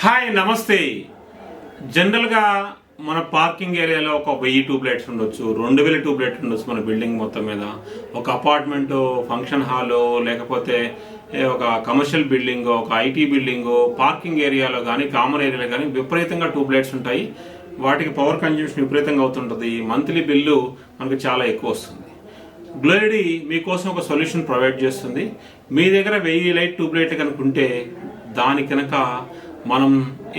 Hi నమస్తే. జనరల్గా మన పార్కింగ్ ఏరియాలో ఒక 1000 ట్యూబ్లైట్స్ ఉండొచ్చు, 2000 ట్యూబ్లైట్స్ ఉండొచ్చు మన బిల్డింగ్ మొత్తం మీద. ఒక అపార్ట్మెంటు, ఫంక్షన్ హాలు, లేకపోతే ఒక కమర్షియల్ బిల్డింగ్, ఒక ఐటీ బిల్డింగ్, పార్కింగ్ ఏరియాలో కానీ కామన్ ఏరియాలో కానీ విపరీతంగా ట్యూబ్లైట్స్ ఉంటాయి. వాటికి పవర్ కన్జ్యూషన్ విపరీతంగా అవుతుంటుంది. మంత్లీ బిల్లు మనకు చాలా ఎక్కువ వస్తుంది. గ్లోయిడీ మీకోసం ఒక సొల్యూషన్ ప్రొవైడ్ చేస్తుంది. మీ దగ్గర 1000 లైట్ ట్యూబ్లైట్ కనుక ఉంటే దాని కనుక మనం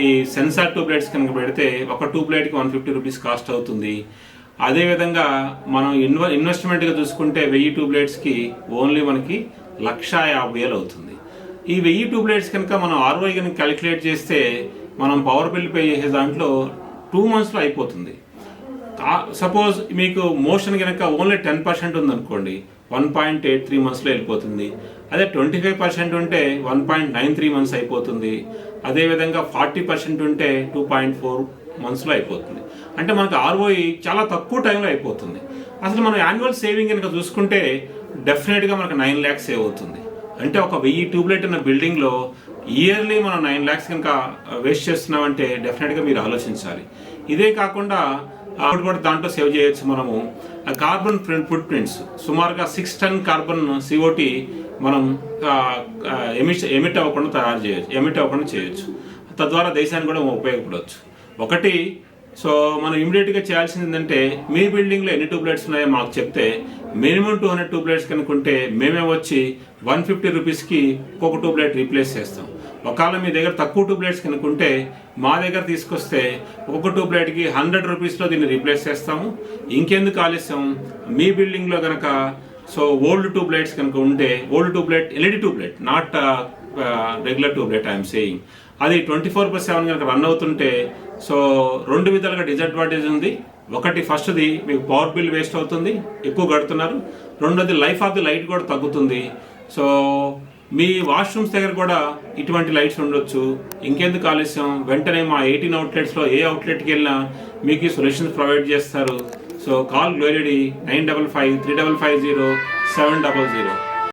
ఈ సెన్సార్ ట్యూబ్లైట్స్ కనుక పెడితే ఒక ట్యూబ్లైట్కి 150 రూపీస్ కాస్ట్ అవుతుంది. అదేవిధంగా మనం ఇన్వెస్ట్మెంట్గా చూసుకుంటే 1000 ట్యూబ్లైట్స్కి ఓన్లీ మనకి 1,50,000 అవుతుంది. ఈ 1000 ట్యూబ్లైట్స్ కనుక మనం ROI కనుక క్యాలిక్యులేట్ చేస్తే మనం పవర్ బిల్ పే చేసే దాంట్లో 2 monthsలో అయిపోతుంది. సపోజ్ మీకు మోషన్ కనుక ఓన్లీ 10% ఉందనుకోండి, 1.83 monthsలో వెళ్ళిపోతుంది. అదే 25% ఉంటే 1.93 months అయిపోతుంది. అదేవిధంగా 40% ఉంటే 2.4 monthsలో అయిపోతుంది. అంటే మనకు ROI చాలా తక్కువ టైంలో అయిపోతుంది. అసలు మనం యాన్యువల్ సేవింగ్ కనుక చూసుకుంటే డెఫినెట్గా మనకు 9 lakhs సేవ్ అవుతుంది. అంటే ఒక 1000 ట్యూబ్లైట్ ఉన్న బిల్డింగ్లో ఇయర్లీ మనం 9 lakhs కనుక వేస్ట్ చేస్తున్నామంటే డెఫినెట్గా మీరు ఆలోచించాలి. ఇదే కాకుండా కూడా దాంట్లో సేవ్ చేయొచ్చు. మనము కార్బన్ ఫుట్ ప్రింట్స్ సుమారుగా 6 ton కార్బన్ CO2 మనం ఎమిట్ అవ్వకుండా చేయొచ్చు. తద్వారా దేశానికి కూడా ఉపయోగపడవచ్చు. ఒకటి, సో మనం ఇమీడియట్గా చేయాల్సింది ఏంటంటే మీ బిల్డింగ్లో ఎన్ని ట్యూబ్లైట్స్ ఉన్నాయో మాకు చెప్తే మినిమం 200 ట్యూబ్లైట్స్ కనుకుంటే మేమే వచ్చి 150 రూపీస్కి ఒక్కొక్క ట్యూబ్లైట్ రీప్లేస్ చేస్తాం. ఒకవేళ మీ దగ్గర తక్కువ ట్యూబ్లైట్స్ కనుకుంటే మా దగ్గర తీసుకొస్తే ఒక్కొక్క ట్యూబ్లైట్కి 100 రూపీస్లో దీన్ని రీప్లేస్ చేస్తాము. ఇంకెందుకు ఆలస్యం, మీ బిల్డింగ్లో కనుక సో ఓల్డ్ ట్యూబ్లైట్స్ కనుక ఉంటే, old tubelight LED tubelight, not regular tubelight I'm saying, అది 24/7 కనుక రన్ అవుతుంటే సో 2 విధాలుగా డిసడ్వాంటేజ్ ఉంది. ఒకటి, ఫస్ట్ది మీకు పవర్ బిల్ వేస్ట్ అవుతుంది, ఎక్కువ కడుతున్నారు. రెండోది లైఫ్ ఆఫ్ ది లైట్ కూడా తగ్గుతుంది. సో మీ వాష్రూమ్స్ దగ్గర కూడా ఇటువంటి లైట్స్ ఉండొచ్చు. ఇంకెందుకు ఆలస్యం, వెంటనే మా 18 outletsలో ఏ అవుట్లెట్కి వెళ్ళినా మీకు ఈ సొల్యూషన్స్ ప్రొవైడ్ చేస్తారు. సో కాల్ గ్లోయిడీ 955 3550 700.